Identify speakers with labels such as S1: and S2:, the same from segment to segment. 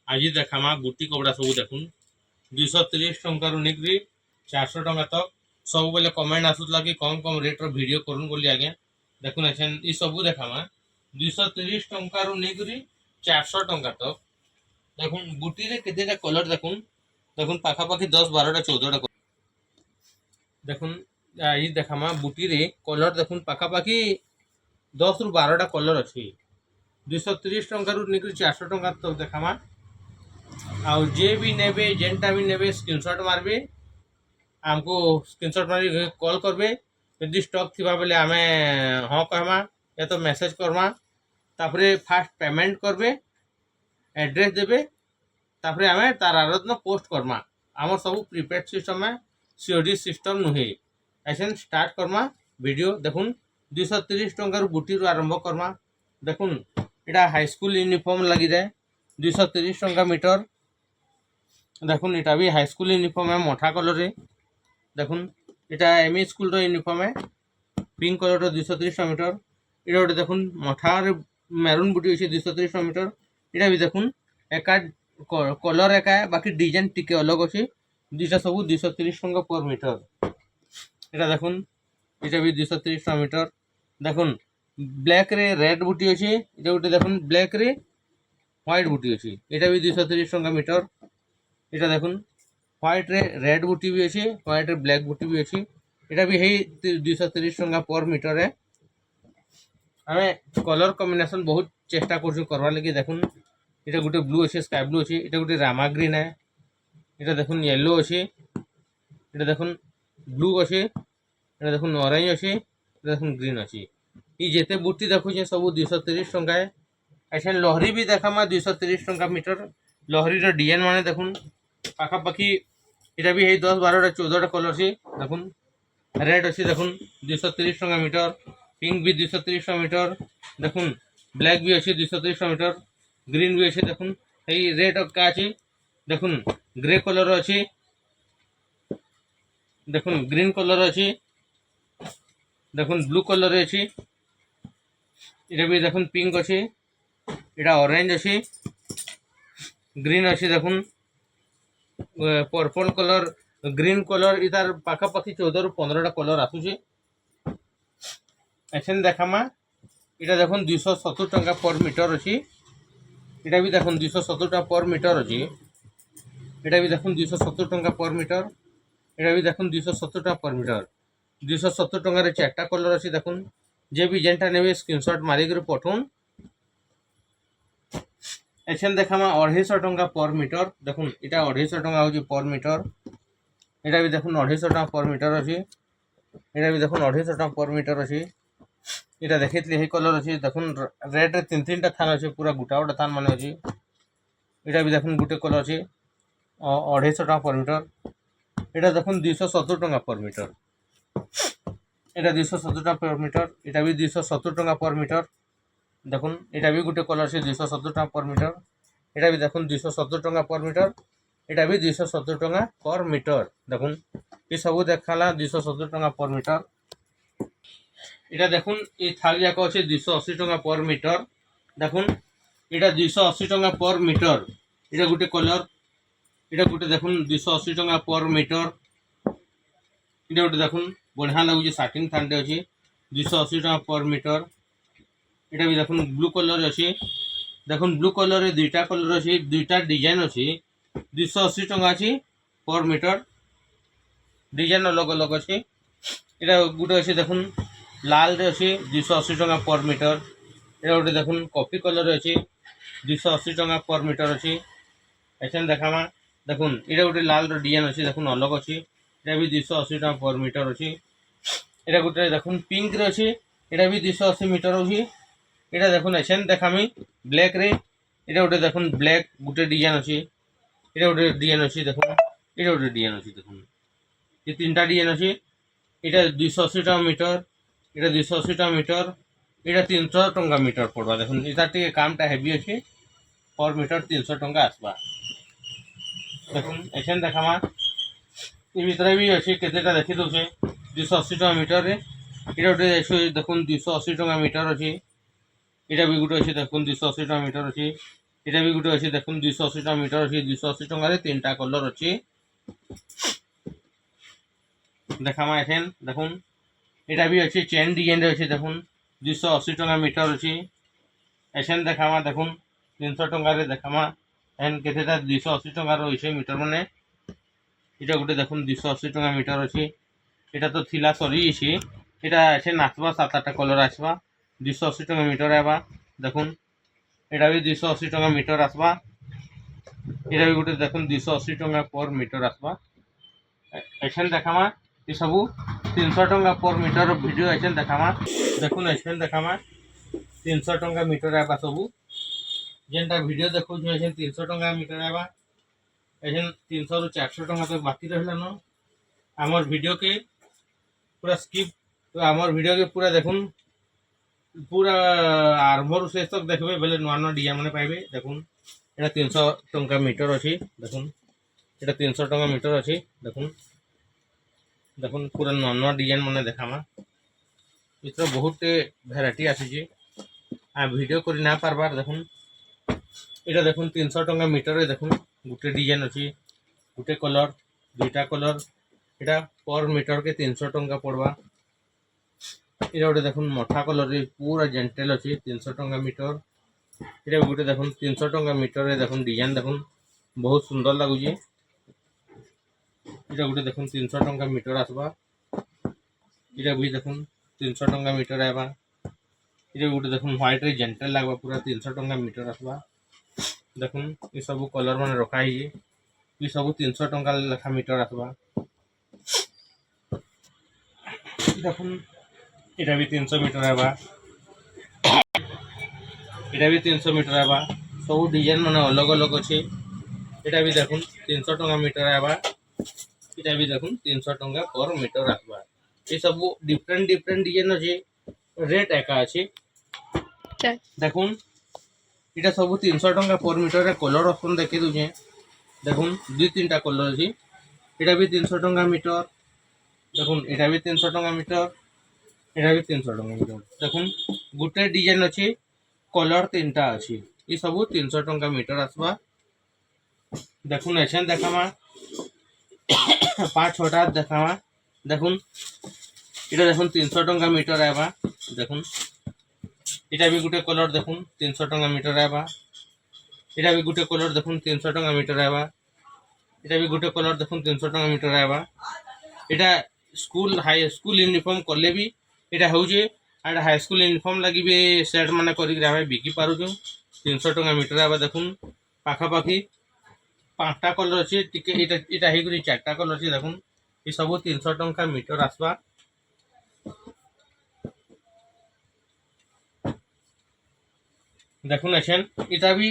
S1: आज देखामा बुटी कपड़ा सब देखुन 230 टंका निकली 400 टंका तक सब बेले कमेंट आसूला कि कम कम रेट रो वीडियो करूँ बोली आज्ञा देखुन एछन ई सब देखामा 230 टंका निकली 400 टंका तक देखुन बुटी रे केतेटा कलर देखुन देखुन पाखापाखि 10-12टा 14टा देखुन ई देखामा बुटी रे कलर देखुन पाखापाखि 10 रु 12टा कलर अच्छी 230 टंका निकली 400 टंका तक देखामा आउ जे भी नेबे जेनटा भी नेबे स्क्रीनशॉट मारबे आमको स्क्रीनशॉट मारी कॉल करबे यदि स्टॉक थिबा बेले आमे हाँ कहमा या तो मेसेज करमा तापरे फास्ट पेमेंट करबे एड्रेस देबे तापरे आमे तार आरदन पोस्ट करमा आमर सब प्रीपेड सिस्टम में सीओडी सिस्टम नुहे ऐसे स्टार्ट करमा वीडियो देखुन 230 टंका बुटी आरंभ करमा देखुन इटा हाई स्कूल यूनिफॉर्म लगी जाए 230 टंका मीटर देखुन इटा भी हाई स्कूल यूनिफॉर्म है मोटा कलर रे देखुन इटा एमई स्कूल रो यूनिफॉर्म है पिंक कलर रो 230 टंका मीटर इटा गोटे देखुन मोटा मेरून बुटी अच्छे 230 टंका मीटर इटा भी देखुन एका कलर एका बाकी डिजाइन टिके अलग अच्छे दुईटा सब 230 टंका पर मीटर इटा देखुन इटा भी 230 टंका मीटर देखुन ब्लैक रे रेड बुटी अच्छे इटा गोटे देखुन ब्लैक रे व्हाइट बुटी अच्छी इटा भी 230 टंका मीटर इटा देखुन व्हाइट रे रेड बुटी भी अच्छी व्हाइट रे ब्लैक बुटी भी अच्छी इटा भी है 230 टंका पर मीटर है हमें कलर कॉम्बिनेशन बहुत चेष्टा करवा लगी देखुन इटा गोटे ब्लू अच्छे स्काई ब्लू अच्छे इटा गोटे रामा ग्रीन है इटा देखुन येलो अच्छे इटा देखुन ब्लू अच्छे इटा देखुन ऑरेंज अच्छे इटा देखुन ग्रीन अच्छे ये जेते बुटी देखुचे सब 230 टंका है ऐसे लहरी भी देखामा 230 टंका मीटर लहरी रो डिजाइन माने देखुन पाखापाखि इटा भी है 10-12टा 14टा कलर से देखुन रेड अच्छी देखुन 230 टंका मीटर पिंक भी 230 टंका मीटर देखुन ब्लैक भी अच्छी 230 टंका मीटर ग्रीन भी अच्छे देखुन यही रेड का अच्छी देखुन ग्रे कलर अच्छी देखुन ग्रीन कलर अच्छी देखुन ब्लू कलर अच्छी इटा भी देखुन पिंक अच्छी इटा ऑरेंज अच्छी ग्रीन अच्छी देखुन पर्पल कलर ग्रीन कलर इतार पाखापाखि 14 रु 15टा कलर आसूचे ऐसे देखामा इटा देखुन 270 टंका पर मीटर अच्छी इटा भी देखुन 270 टंका पर मीटर अच्छी इटा भी देखुन 270 टंका पर मीटर इटा भी देखुन 270 टंका पर मीटर 270 टंका रे 4टा कलर अच्छी देखुन जे भी जेनटा नेबे स्क्रीनशॉट मारिक पठाउन एछन देखामा 250 टंका पर मीटर देखुन इटा 250 टंका होची पर मीटर इटा भी देखुन 250 टंका पर मीटर अछि इटा भी देखुन 250 टंका पर मीटर अछि इटा देखितली हे कलर अछि देखुन रेड रे 3-3टा थान अछि पूरा गुटा थान माने अछि इटा भी देखुन गुटे कलर अछि 250 टंका पर मीटर इटा देखुन 270 टंका पर मीटर इटा 270 टंका पर मीटर इटा भी 270 टंका पर मीटर देखुन इटा भी गोटे कलर से 270 टंका पर मीटर इटा भी देखुन 270 टंका पर मीटर इटा भी 270 टंका पर मीटर देखुन ये सब देखाला 270 टंका पर मीटर इटा देखुन ये थाली जाक अच्छे 280 टंका पर मीटर देखुन इटा 280 टंका पर मीटर इटा गोटे कलर इटा गोटे देखुन 280 टंका पर मीटर इटा गोटे देखुन बढ़िया लगुचे साटिंग थानटे अच्छी 280 टंका पर मीटर इटा भी देखुन ब्लू कलर अच्छी देखुन ब्लू कलर रे दुईटा कलर अच्छी दुईटा डिजाइन अच्छी 280 टंका अच्छी पर मीटर डिजाइन अलग अलग अच्छी इटा गोटे अच्छी देखुन लाल रे अच्छी 280 टंका पर मीटर इटा गोटे देखुन कॉफी कलर अच्छी 280 टंका पर मीटर अच्छी ऐसे देखामा देखुन इटा गोटे लाल रो डिजाइन अच्छी देखुन अलग अच्छी इटा भी 280 टंका पर मीटर अच्छी इटा गोटे देखुन पिंक रे अच्छी इटा भी 280 मीटर अच्छी इटा देखुन ऐसे देखामी ब्लैक रे इटा गोटे देखुन ब्लैक गोटे डिजाइन अच्छी इटा गोटे डिजाइन अच्छी देखुन इटा गोटे डिजाइन अच्छी देखुन ये 3टा डिजाइन अच्छी इटा 280 टंका मीटर इटा 280 टंका मीटर इटा 300 टंका मीटर पड़वा देखुन इटा टिके कामटा हेवी अच्छी पर मीटर 300 टंका आसबा देखुन ऐसे देखामा ये भीतर भी अच्छी केतेटा देखि दउछे 280 टंका मीटर रे इटा गोटे देखुन 280 टंका मीटर अच्छी इटा भी गोटे अच्छे देखुन 280 टंका मीटर अच्छी এটা भी गोटे अच्छी देखो 280 टका मीटर अच्छी 280 टकर 3टा कलर अच्छी देखामा एखेन देखुन এটা भी अच्छी चेन डिजाइन अच्छी देखुन 280 टका मीटर अच्छी एसेन देखामा देखुन 300 टकर देखामा एन केतेटा 280 टकार रही मीटर माने এটা गोटे देखुन 280 टका मीटर अच्छी এটা तो थिला सरी এটা এসে নাচবা 7-8টা कलर आसवा 280 टका मीटर आवा देखुन এটা भी 280 टका मीटर आसवा এটা भी गोटे देखुन 280 टका पर मीटर आसवा एसेन देखामा ये सब 300 टका पर मीटर वीडियो एसेन देखामा देखुन एसेन देखामा 300 टका मीटर आवा सब जेनटा वीडियो देखो एसेन 300 टका मीटर आवा एसेन 300 रु 400 टका तो बाकी रहला न आमर वीडियो के पूरा स्किप तो आमर वीडियो के पूरा देखुन पूरा आरंभ शेष तक देखबे बेले नुआ नुआ डिजाइन माने पाइबे देखुन एटा 300 टका मीटर अछि देखुन एटा 300 टका मीटर अछि देखुन देखुन पूरा नुआ नुआ डिजाइन माने देखामा इतर बहुत वैरायटी आसी आ वीडियो करि ना पारबार देखुन एटा देखुन 300 टका मीटर देखुन गुटे डिजाइन अछि गुटे कलर दुईटा कलर एटा पर मीटर के 300 टका पड़वा এটা গোটে দেখুন মঠা কলর পুরা জেন্টেল আছে 300 टका मीटर এটা গোটে দেখুন 300 टका मीटर দেখুন ডিজাইন দেখুন बहुत सुंदर लागुचे এটা গোটে দেখুন 300 टका मीटर आसवा এটা भी देखुन 300 टका मीटर आवा এটা गोटे देखुन व्हाइट रे जेंटल लागबा पूरा 300 टका मीटर आसवा देखुन ये सब कलर माने रखा है ये सब 300 टका लेखा मीटर आसवा देखुन এটা भी 300 मीटर आवा এটা भी 300 मीटर आवा सब डिजाइन माने अलग अलग अच्छे এটা भी देखुन 300 टका मीटर आवा এটা भी देखुन 300 टका पर मीटर आसवा ये सब डिफरेंट डिफरेंट डिजाइन अच्छे रेट एका अच्छे देखुन এটা सब 300 टका पर मीटर कलर ऑप्शन देखि दुजे देखुन 2-3टा कलर अछि এটা भी 300 टका मीटर देखुन এটা भी 300 टका मीटर এটা भी 300 टका मीटर देखुन गुटे डिजाइन अच्छी कलर 3टा अच्छी ये सब 300 टका मीटर आसवा देखुन एसेन देखामा 5-6टा देखामा देखुन এটা देखुन 300 टका मीटर आवा देखुन এটা भी गुटे कलर देखुन 300 टका मीटर आवा এটা भी गुटे कलर देखुन 300 टका मीटर आवा এটা भी गुटे कलर देखुन 300 टका मीटर आवा এটা स्कूल हाई स्कूल यूनिफॉर्म करले भी এটা হউছে আর হাই স্কুল यूनिफॉर्म লাগি भी सेट माने करी ग्रामे बिकी पारुछु 300 टका मीटर आबा देखुन पाखा पाखी 5टा कलर अछि टिके एटा हे करी 4टा कलर अछि देखुन ई सब 300 टका मीटर आसवा देखुन एछन एटा भी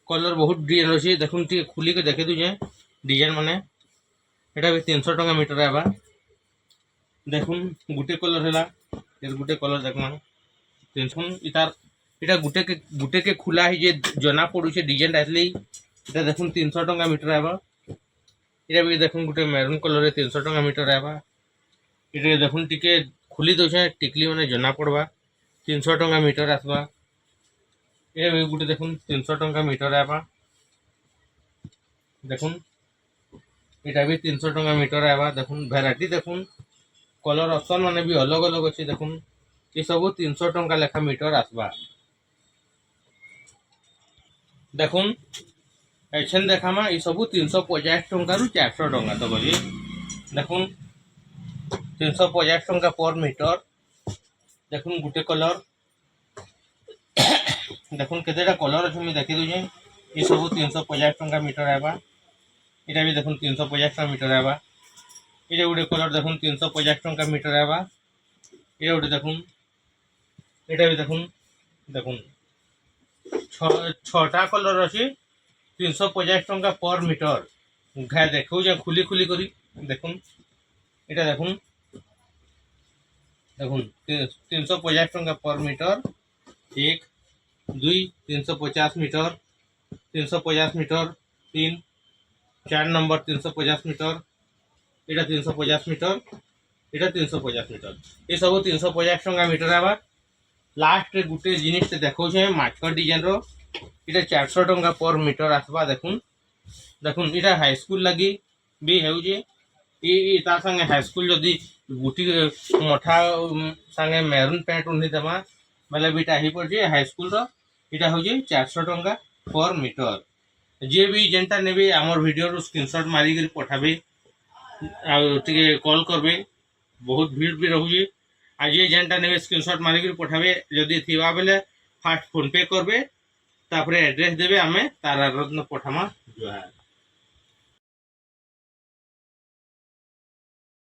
S1: कलर बहुत डिजाइन अछि देखुन टी खुली के देखे दुजे डिजाइन माने एटा भी 300 टका मीटर आबा देखुन गुटे कलर हैला फिर गुटे कलर देखमा टेंशन इतार इटा गुटे के खुला है जे जना पड़ू छे डिजाइन आसली इटा देखुन 300 टका मीटर आबा इटा भी देखुन गुटे मैरून कलर रे 300 टका मीटर आबा इटा देखुन टिके खुली दो छे टिकली माने जना पड़वा 300 टका मीटर आसवा ए भी गुटे देखुन 300 टका मीटर आबा देखुन इटा भी 300 टका मीटर आबा देखुन वैरायटी देखुन कलर ऑप्शन माने भी अलग अलग अच्छे देखुन ये सब 300 टका लेखा मीटर आसवा देखुन एछन देखामा ये सब 350 टका रु 400 टका तो बजे देखुन 350 टका पर मीटर देखुन गुटे कलर देखुन केतेटा कलर अछि मी देखि दुजे ये सब 350 टका मीटर आबा एटा भी देखुन 350 टका मीटर आबा ये गोटे कलर देखुन 350 टका मीटर आवा ये गोटे देखुन एटा भी देखुन देखुन 6टा कलर अछि 350 टका पर मीटर घा देखौ जे खुली खुली करी देखुन एटा देखुन देखुन 350 टका पर metre 1 2 350 metre 350 metre 3 4 number 350 metre এটা 350 मीटर এটা 350 मीटर ये सब 350 टका मीटर आवा लास्ट गुटे जिनिस देखौ छे माछर डिजाइन रो इटा 400 टंका पर मीटर आसबा। देखुन इटा हाई स्कूल लगी भी हेउजे ई ता संगे हाई स्कूल जदी गुटी मठा संगे मेरून पैंट उन्ही देमा बेले भी इटा ही पड़जे हाई स्कूल रो। इटा होजे 400 टंका पर मीटर। जे भी जेनटा नेबे आमर वीडियो रो स्क्रीनशॉट मारी कर पठाबे आ टिके कॉल करबे। बहुत भीड़ भी रहूजे आज ये जेनटा नेबे स्क्रीनशॉट मारी कर पठाबे जदी थिवा बेले फास्ट फोन पे करबे तापरे एड्रेस देबे आमे तारा रत्न पठामा।